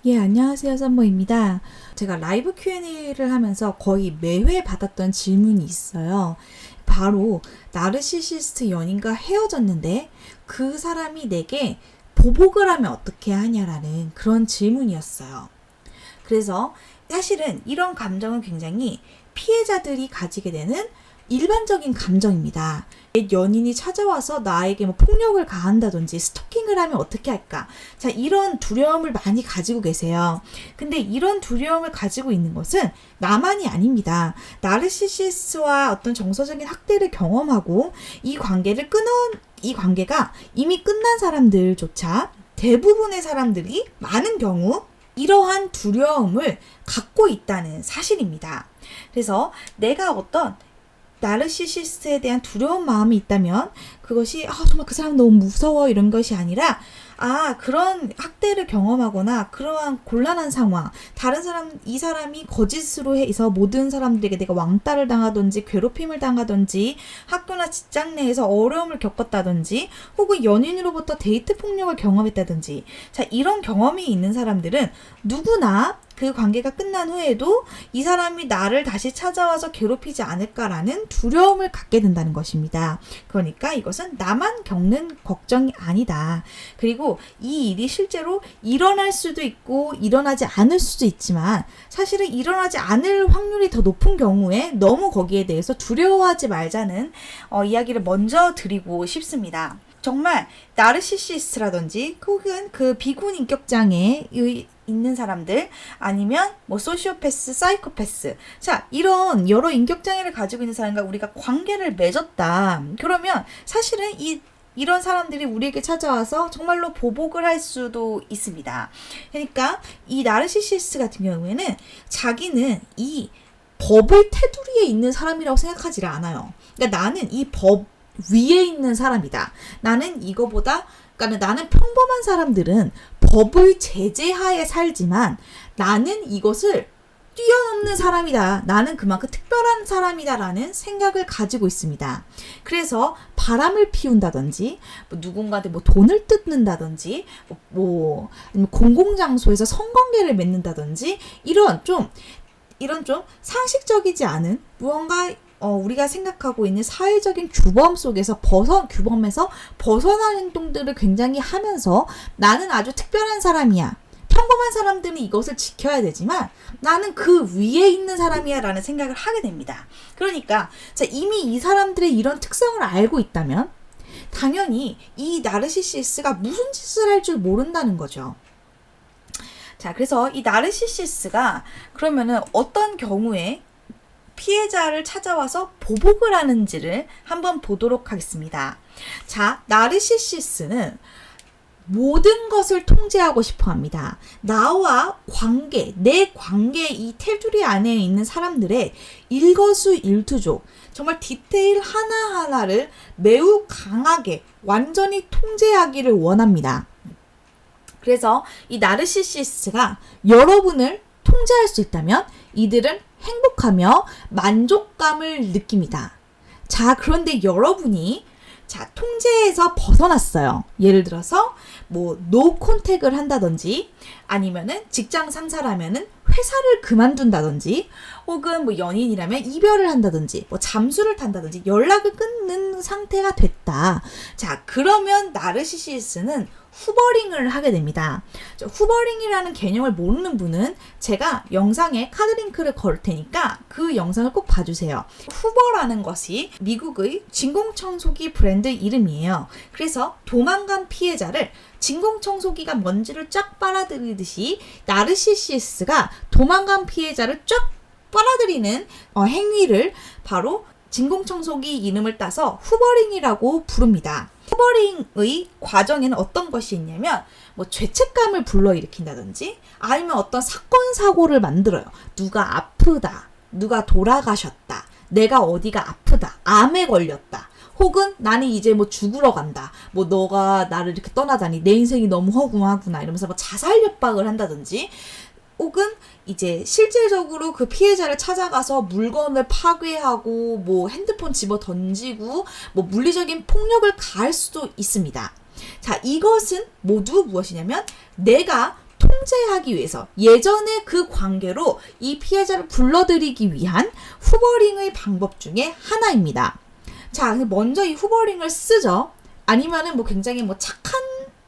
예, 안녕하세요. 썸머입니다. 제가 라이브 Q&A를 하면서 거의 매회 받았던 질문이 있어요. 바로 나르시시스트 연인과 헤어졌는데 그 사람이 내게 보복을 하면 어떻게 하냐라는 그런 질문이었어요. 그래서 사실은 이런 감정은 굉장히 피해자들이 가지게 되는 일반적인 감정입니다. 옛 연인이 찾아와서 나에게 뭐 폭력을 가한다든지 스토킹을 하면 어떻게 할까? 자, 이런 두려움을 많이 가지고 계세요. 근데 이런 두려움을 가지고 있는 것은 나만이 아닙니다. 나르시시스트와 어떤 정서적인 학대를 경험하고 이 관계가 이미 끝난 사람들조차 대부분의 사람들이 많은 경우 이러한 두려움을 갖고 있다는 사실입니다. 그래서 내가 어떤 나르시시스트에 대한 두려운 마음이 있다면 그것이 정말 그 사람 너무 무서워 이런 것이 아니라 그런 학대를 경험하거나 그러한 곤란한 상황, 이 사람이 거짓으로 해서 모든 사람들에게 내가 왕따를 당하든지 괴롭힘을 당하든지 학교나 직장 내에서 어려움을 겪었다든지 혹은 연인으로부터 데이트 폭력을 경험했다든지 자, 이런 경험이 있는 사람들은 누구나 그 관계가 끝난 후에도 이 사람이 나를 다시 찾아와서 괴롭히지 않을까라는 두려움을 갖게 된다는 것입니다. 그러니까 이것은 나만 겪는 걱정이 아니다. 그리고 이 일이 실제로 일어날 수도 있고 일어나지 않을 수도 있지만 사실은 일어나지 않을 확률이 더 높은 경우에 너무 거기에 대해서 두려워하지 말자는 이야기를 먼저 드리고 싶습니다. 정말 나르시시스트라든지 혹은 그 비군 인격장애 있는 사람들 아니면 뭐 소시오패스, 사이코패스 자 이런 여러 인격장애를 가지고 있는 사람과 우리가 관계를 맺었다. 그러면 사실은 이런 사람들이 우리에게 찾아와서 정말로 보복을 할 수도 있습니다. 그러니까 이 나르시시스트 같은 경우에는 자기는 이 법의 테두리에 있는 사람이라고 생각하지 않아요. 그러니까 나는 이 법 위에 있는 사람이다. 나는 나는 평범한 사람들은 법의 제재하에 살지만 나는 이것을 뛰어넘는 사람이다. 나는 그만큼 특별한 사람이다라는 생각을 가지고 있습니다. 그래서 바람을 피운다든지 누군가한테 돈을 뜯는다든지 아니면 공공장소에서 성관계를 맺는다든지 이런 좀 상식적이지 않은 무언가 우리가 생각하고 있는 사회적인 규범에서 벗어난 행동들을 굉장히 하면서 나는 아주 특별한 사람이야. 평범한 사람들은 이것을 지켜야 되지만 나는 그 위에 있는 사람이야 라는 생각을 하게 됩니다. 그러니까 이미 이 사람들의 이런 특성을 알고 있다면 당연히 이 나르시시스트가 무슨 짓을 할 줄 모른다는 거죠. 자, 그래서 이 나르시시스트가 그러면은 어떤 경우에 피해자를 찾아와서 보복을 하는지를 한번 보도록 하겠습니다. 자, 나르시시스트는 모든 것을 통제하고 싶어 합니다. 나와 내 관계 이 테두리 안에 있는 사람들의 일거수일투족, 정말 디테일 하나하나를 매우 강하게 완전히 통제하기를 원합니다. 그래서 이 나르시시스트가 여러분을 통제할 수 있다면 이들은 행복하며 만족감을 느낍니다. 자, 그런데 여러분이 통제에서 벗어났어요. 예를 들어서 노 콘택을 한다든지 아니면은 직장 상사라면은 회사를 그만둔다든지 혹은 연인이라면 이별을 한다든지 잠수를 탄다든지 연락을 끊는 상태가 됐다. 자, 그러면 나르시시스트는 후버링을 하게 됩니다. 후버링이라는 개념을 모르는 분은 제가 영상에 카드 링크를 걸 테니까 그 영상을 꼭 봐주세요. 후버라는 것이 미국의 진공청소기 브랜드 이름이에요. 그래서 도망간 피해자를 진공청소기가 먼지를 쫙 빨아들이듯이 나르시시스트가 도망간 피해자를 쫙 빨아들이는 행위를 바로 진공청소기 이름을 따서 후버링이라고 부릅니다. 후버링의 과정에는 어떤 것이 있냐면 죄책감을 불러일으킨다든지 아니면 어떤 사건 사고를 만들어요. 누가 아프다, 누가 돌아가셨다, 내가 어디가 아프다, 암에 걸렸다, 혹은 나는 이제 죽으러 간다, 너가 나를 이렇게 떠나다니 내 인생이 너무 허무하구나 이러면서 자살 협박을 한다든지 혹은 이제 실질적으로 그 피해자를 찾아가서 물건을 파괴하고 핸드폰 집어 던지고 물리적인 폭력을 가할 수도 있습니다. 자, 이것은 모두 무엇이냐면 내가 통제하기 위해서 예전에 그 관계로 이 피해자를 불러들이기 위한 후버링의 방법 중에 하나입니다. 자, 먼저 이 후버링을 쓰죠. 아니면은 뭐 굉장히 뭐 착한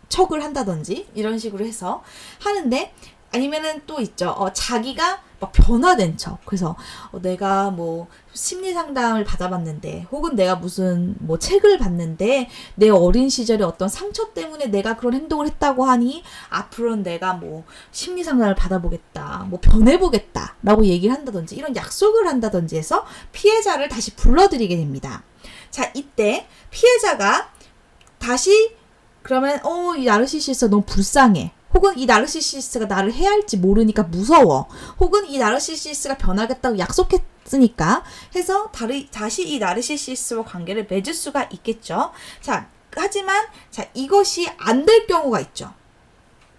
척을 한다든지 이런 식으로 해서 하는데, 아니면은 또 있죠. 자기가 막 변화된 척. 그래서 내가 뭐 심리 상담을 받아봤는데, 혹은 내가 무슨 뭐 책을 봤는데 내 어린 시절의 어떤 상처 때문에 내가 그런 행동을 했다고 하니 앞으로는 내가 뭐 심리 상담을 받아보겠다, 뭐 변해보겠다 라고 얘기를 한다든지 이런 약속을 한다든지 해서 피해자를 다시 불러들이게 됩니다. 자, 이때 피해자가 다시 그러면 이 나르시시스트가 너무 불쌍해. 혹은 이 나르시시스트가 나를 해할지 모르니까 무서워. 혹은 이 나르시시스트가 변하겠다고 약속했으니까 해서 다시 이 나르시시스트와 관계를 맺을 수가 있겠죠. 자, 하지만 이것이 안 될 경우가 있죠.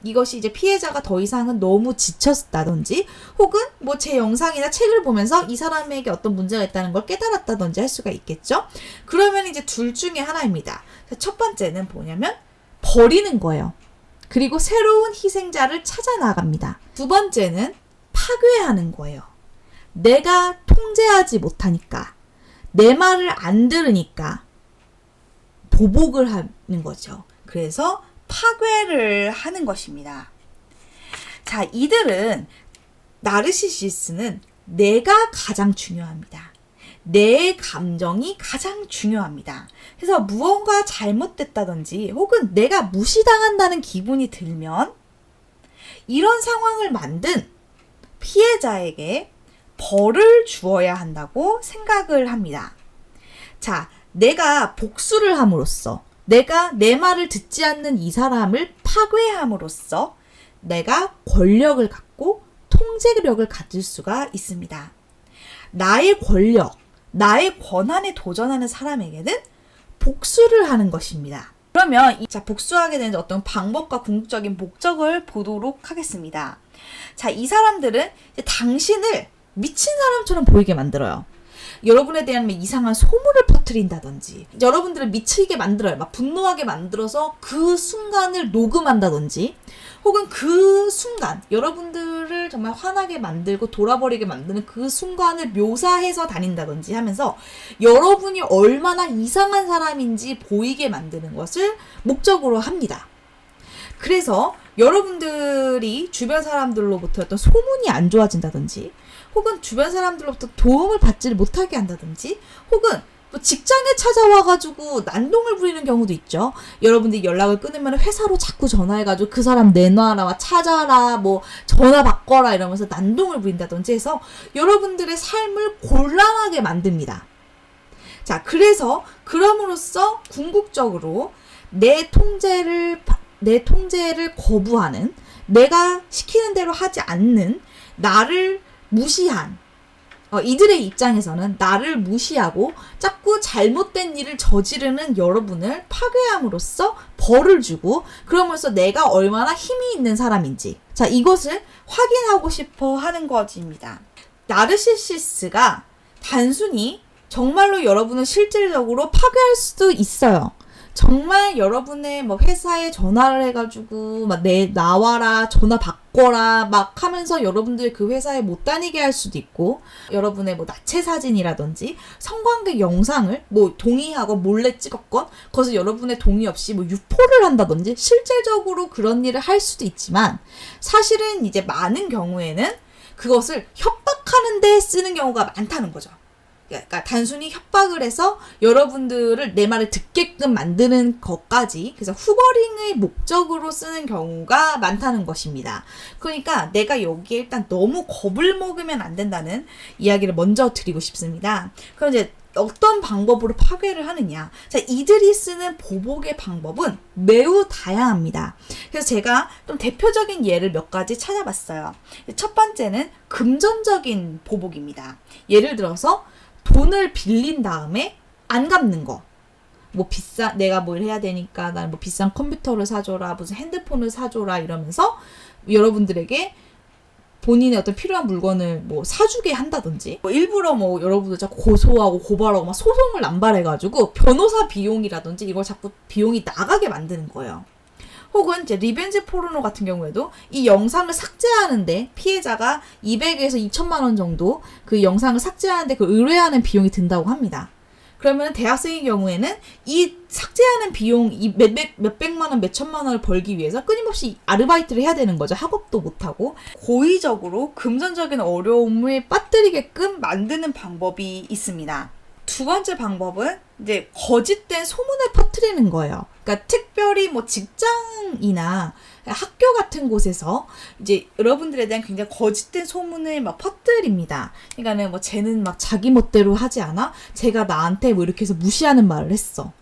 이것이 이제 피해자가 더 이상은 너무 지쳤다든지, 혹은 뭐 제 영상이나 책을 보면서 이 사람에게 어떤 문제가 있다는 걸 깨달았다든지 할 수가 있겠죠. 그러면 이제 둘 중에 하나입니다. 첫 번째는 뭐냐면 버리는 거예요. 그리고 새로운 희생자를 찾아 나갑니다. 두 번째는 파괴하는 거예요. 내가 통제하지 못하니까, 내 말을 안 들으니까 보복을 하는 거죠. 그래서 파괴를 하는 것입니다. 자, 이들은, 나르시시스는 내가 가장 중요합니다. 내 감정이 가장 중요합니다. 그래서 무언가 잘못됐다든지 혹은 내가 무시당한다는 기분이 들면 이런 상황을 만든 피해자에게 벌을 주어야 한다고 생각을 합니다. 자, 내가 복수를 함으로써, 내가 내 말을 듣지 않는 이 사람을 파괴함으로써 내가 권력을 갖고 통제력을 가질 수가 있습니다. 나의 권력, 나의 권한에 도전하는 사람에게는 복수를 하는 것입니다. 그러면 복수하게 되는 어떤 방법과 궁극적인 목적을 보도록 하겠습니다. 자, 이 사람들은 이제 당신을 미친 사람처럼 보이게 만들어요. 여러분에 대한 이상한 소문을 퍼뜨린다든지, 여러분들을 미치게 만들어요. 막 분노하게 만들어서 그 순간을 녹음한다든지, 혹은 그 순간, 여러분들을 정말 화나게 만들고 돌아버리게 만드는 그 순간을 묘사해서 다닌다든지 하면서 여러분이 얼마나 이상한 사람인지 보이게 만드는 것을 목적으로 합니다. 그래서 여러분들이 주변 사람들로부터 어떤 소문이 안 좋아진다든지, 혹은 주변 사람들로부터 도움을 받지 못하게 한다든지, 혹은 뭐 직장에 찾아와가지고 난동을 부리는 경우도 있죠. 여러분들이 연락을 끊으면 회사로 자꾸 전화해가지고 그 사람 내놔라, 찾아라, 뭐 전화 바꿔라 이러면서 난동을 부린다든지 해서 여러분들의 삶을 곤란하게 만듭니다. 자, 그래서 그럼으로써 궁극적으로 내 통제를 거부하는, 내가 시키는 대로 하지 않는, 나를 무시한, 이들의 입장에서는 나를 무시하고 자꾸 잘못된 일을 저지르는 여러분을 파괴함으로써 벌을 주고, 그러면서 내가 얼마나 힘이 있는 사람인지, 자, 이것을 확인하고 싶어 하는 것입니다. 나르시시스가 단순히 정말로 여러분을 실질적으로 파괴할 수도 있어요. 정말 여러분의 뭐 회사에 전화를 해가지고 막 나와라, 전화 바꿔라 막 하면서 여러분들 그 회사에 못 다니게 할 수도 있고, 여러분의 뭐 나체 사진이라든지 성관계 영상을 뭐 동의하고 몰래 찍었건 그것을 여러분의 동의 없이 뭐 유포를 한다든지 실질적으로 그런 일을 할 수도 있지만, 사실은 이제 많은 경우에는 그것을 협박하는 데 쓰는 경우가 많다는 거죠. 그러니까 단순히 협박을 해서 여러분들을 내 말을 듣게끔 만드는 것까지, 그래서 후버링의 목적으로 쓰는 경우가 많다는 것입니다. 그러니까 내가 여기에 일단 너무 겁을 먹으면 안 된다는 이야기를 먼저 드리고 싶습니다. 그럼 이제 어떤 방법으로 파괴를 하느냐. 자, 이들이 쓰는 보복의 방법은 매우 다양합니다. 그래서 제가 좀 대표적인 예를 몇 가지 찾아봤어요. 첫 번째는 금전적인 보복입니다. 예를 들어서 돈을 빌린 다음에 안 갚는 거. 뭐 내가 뭘 해야 되니까 나는 뭐 비싼 컴퓨터를 사줘라, 무슨 핸드폰을 사줘라 이러면서 여러분들에게 본인의 어떤 필요한 물건을 뭐 사주게 한다든지, 뭐 일부러 뭐 여러분들 자꾸 고소하고 고발하고 막 소송을 남발해가지고 변호사 비용이라든지 이걸 자꾸 비용이 나가게 만드는 거예요. 혹은 이제 리벤지 포르노 같은 경우에도 이 영상을 삭제하는데 피해자가 200에서 2천만 원 정도 그 영상을 삭제하는데 그 의뢰하는 비용이 든다고 합니다. 그러면 대학생의 경우에는 이 삭제하는 비용, 이 몇백만 원, 몇천만 원을 벌기 위해서 끊임없이 아르바이트를 해야 되는 거죠. 학업도 못하고. 고의적으로 금전적인 어려움을 빠뜨리게끔 만드는 방법이 있습니다. 두 번째 방법은 이제 거짓된 소문을 퍼뜨리는 거예요. 그러니까 특별히 뭐 직장이나 학교 같은 곳에서 이제 여러분들에 대한 굉장히 거짓된 소문을 막 퍼뜨립니다. 그러니까는 뭐 쟤는 막 자기 멋대로 하지 않아? 쟤가 나한테 뭐 이렇게 해서 무시하는 말을 했어.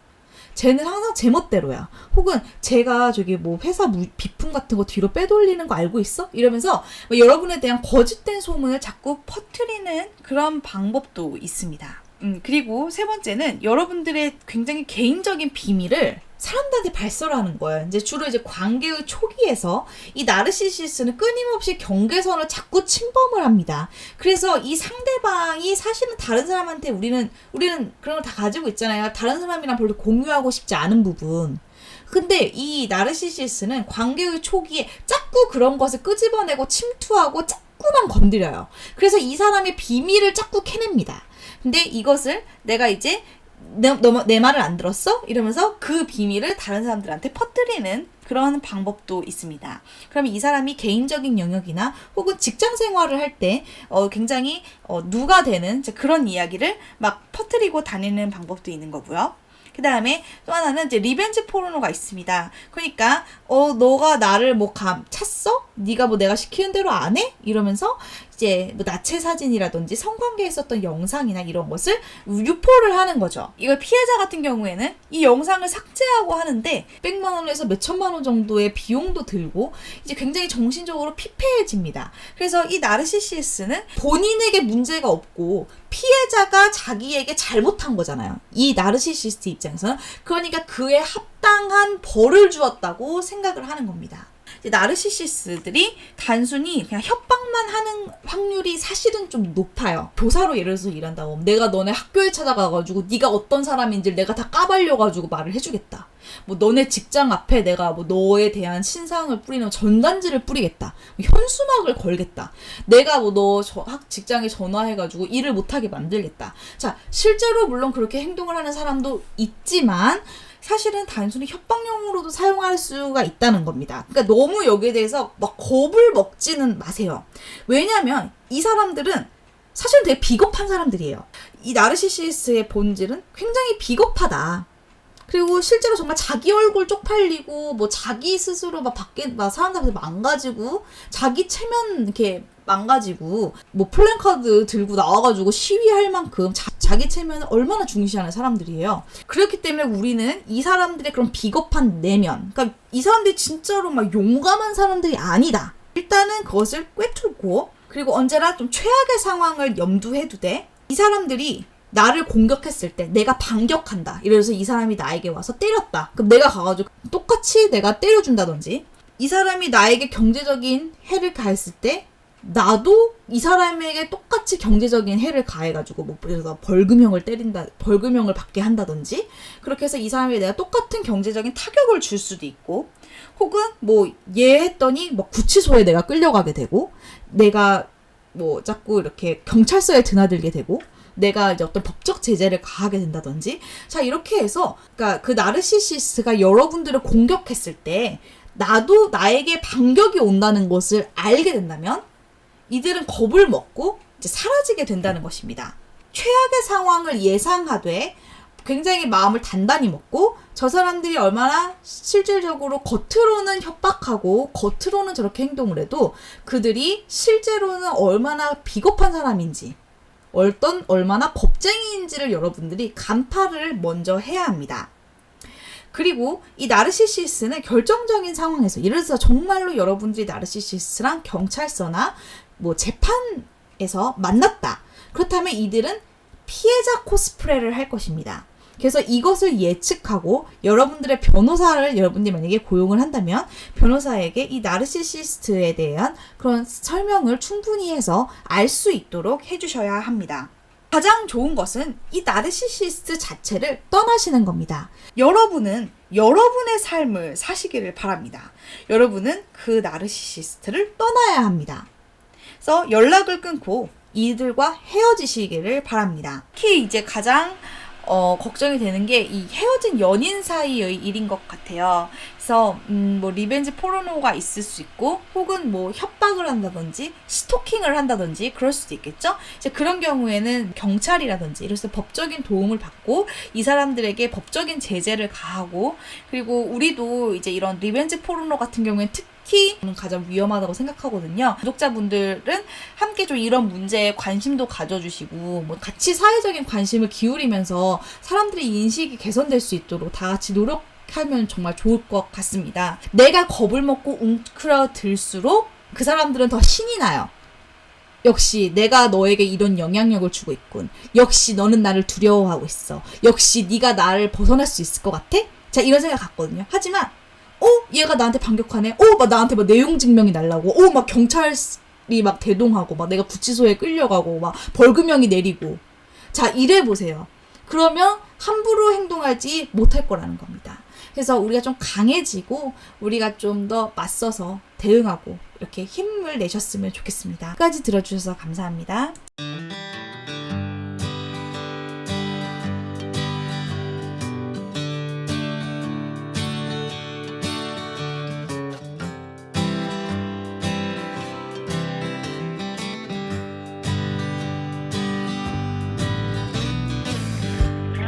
쟤는 항상 제 멋대로야. 혹은 제가 저기 뭐 회사 비품 같은 거 뒤로 빼돌리는 거 알고 있어? 이러면서 뭐 여러분에 대한 거짓된 소문을 자꾸 퍼뜨리는 그런 방법도 있습니다. 그리고 세 번째는 여러분들의 굉장히 개인적인 비밀을 사람들한테 발설하는 거예요. 이제 주로 이제 관계의 초기에서 이 나르시시스트는 끊임없이 경계선을 자꾸 침범을 합니다. 그래서 이 상대방이 사실은 다른 사람한테 우리는 그런 걸 다 가지고 있잖아요. 다른 사람이랑 별로 공유하고 싶지 않은 부분. 근데 이 나르시시스트는 관계의 초기에 자꾸 그런 것을 끄집어내고 침투하고 자꾸만 건드려요. 그래서 이 사람의 비밀을 자꾸 캐냅니다. 근데 이것을 내가 이제 내 말을 안 들었어? 이러면서 그 비밀을 다른 사람들한테 퍼뜨리는 그런 방법도 있습니다. 그러면 이 사람이 개인적인 영역이나 혹은 직장 생활을 할 때 굉장히 누가 되는 그런 이야기를 막 퍼뜨리고 다니는 방법도 있는 거고요. 그 다음에 또 하나는 이제 리벤지 포르노가 있습니다. 그러니까 너가 나를 뭐 찼어? 네가 뭐 내가 시키는 대로 안 해? 이러면서 이제 뭐 나체 사진이라든지 성관계에 있었던 영상이나 이런 것을 유포를 하는 거죠. 이걸 피해자 같은 경우에는 이 영상을 삭제하고 하는데 100만 원에서 몇천만 원 정도의 비용도 들고 이제 굉장히 정신적으로 피폐해집니다. 그래서 이 나르시시스는 본인에게 문제가 없고 피해자가 자기에게 잘못한 거잖아요. 이 나르시시스트 입장에서는. 그러니까 그에 합당한 벌을 주었다고 생각을 하는 겁니다. 나르시시스들이 단순히 그냥 협박만 하는 확률이 사실은 좀 높아요. 교사로 예를 들어서 일한다고 내가 너네 학교에 찾아가가지고 네가 어떤 사람인지를 내가 다 까발려가지고 말을 해주겠다. 뭐 너네 직장 앞에 내가 뭐 너에 대한 신상을 뿌리는 전단지를 뿌리겠다. 현수막을 걸겠다. 내가 뭐 너 직장에 전화해가지고 일을 못하게 만들겠다. 자, 실제로 물론 그렇게 행동을 하는 사람도 있지만 사실은 단순히 협박용으로도 사용할 수가 있다는 겁니다. 그러니까 너무 여기에 대해서 막 겁을 먹지는 마세요. 왜냐하면 이 사람들은 사실은 되게 비겁한 사람들이에요. 이 나르시시스트의 본질은 굉장히 비겁하다. 그리고 실제로 정말 자기 얼굴 쪽팔리고 뭐 자기 스스로 막 사람들 앞에서 망가지고 자기 체면 이렇게 망가지고 뭐 플랜카드 들고 나와가지고 시위할 만큼 자기 체면을 얼마나 중시하는 사람들이에요. 그렇기 때문에 우리는 이 사람들의 그런 비겁한 내면, 그러니까 이 사람들이 진짜로 막 용감한 사람들이 아니다. 일단은 그것을 꿰뚫고 그리고 언제나 좀 최악의 상황을 염두에 두되 이 사람들이 나를 공격했을 때 내가 반격한다. 이래서 이 사람이 나에게 와서 때렸다. 그럼 내가 가가지고 똑같이 내가 때려준다든지 이 사람이 나에게 경제적인 해를 가했을 때 나도 이 사람에게 똑같이 경제적인 해를 가해가지고 뭐 그래서 벌금형을 받게 한다든지 그렇게 해서 이 사람에게 내가 똑같은 경제적인 타격을 줄 수도 있고 혹은 뭐 얘 했더니 뭐 구치소에 내가 끌려가게 되고 내가 뭐 자꾸 이렇게 경찰서에 드나들게 되고 내가 이제 어떤 법적 제재를 가하게 된다든지 자 이렇게 해서 그러니까 그 나르시시스트가 여러분들을 공격했을 때 나도 나에게 반격이 온다는 것을 알게 된다면 이들은 겁을 먹고 이제 사라지게 된다는 것입니다. 최악의 상황을 예상하되 굉장히 마음을 단단히 먹고 저 사람들이 얼마나 실질적으로 겉으로는 협박하고 겉으로는 저렇게 행동을 해도 그들이 실제로는 얼마나 비겁한 사람인지 얼마나 겁쟁이인지를 여러분들이 간파를 먼저 해야 합니다. 그리고 이 나르시시스트는 결정적인 상황에서 예를 들어서 정말로 여러분들이 나르시시스트랑 경찰서나 뭐 재판에서 만났다. 그렇다면 이들은 피해자 코스프레를 할 것입니다. 그래서 이것을 예측하고 여러분들의 변호사를 여러분들이 만약에 고용을 한다면 변호사에게 이 나르시시스트에 대한 그런 설명을 충분히 해서 알 수 있도록 해주셔야 합니다. 가장 좋은 것은 이 나르시시스트 자체를 떠나시는 겁니다. 여러분은 여러분의 삶을 사시기를 바랍니다. 여러분은 그 나르시시스트를 떠나야 합니다. 그래서 연락을 끊고 이들과 헤어지시기를 바랍니다. 특히 이제 가장 걱정이 되는 게 이 헤어진 연인 사이의 일인 것 같아요. 그래서 뭐 리벤지 포르노가 있을 수 있고 혹은 뭐 협박을 한다든지 스토킹을 한다든지 그럴 수도 있겠죠. 이제 그런 경우에는 경찰이라든지 이래서 법적인 도움을 받고 이 사람들에게 법적인 제재를 가하고, 그리고 우리도 이제 이런 리벤지 포르노 같은 경우에는 특히 가장 위험하다고 생각하거든요. 구독자분들은 함께 좀 이런 문제에 관심도 가져주시고 뭐 같이 사회적인 관심을 기울이면서 사람들의 인식이 개선될 수 있도록 다 같이 노력하면 정말 좋을 것 같습니다. 내가 겁을 먹고 웅크러들수록 그 사람들은 더 신이 나요. 역시 내가 너에게 이런 영향력을 주고 있군. 역시 너는 나를 두려워하고 있어. 역시 네가 나를 벗어날 수 있을 것 같아? 자, 이런 생각 갖거든요. 하지만 얘가 나한테 반격하네. 막 나한테 막 내용 증명이 날라고. 막 경찰이 막 대동하고 막 내가 구치소에 끌려가고 막 벌금형이 내리고. 자, 이래 보세요. 그러면 함부로 행동하지 못할 거라는 겁니다. 그래서 우리가 좀 강해지고 우리가 좀 더 맞서서 대응하고 이렇게 힘을 내셨으면 좋겠습니다. 끝까지 들어주셔서 감사합니다.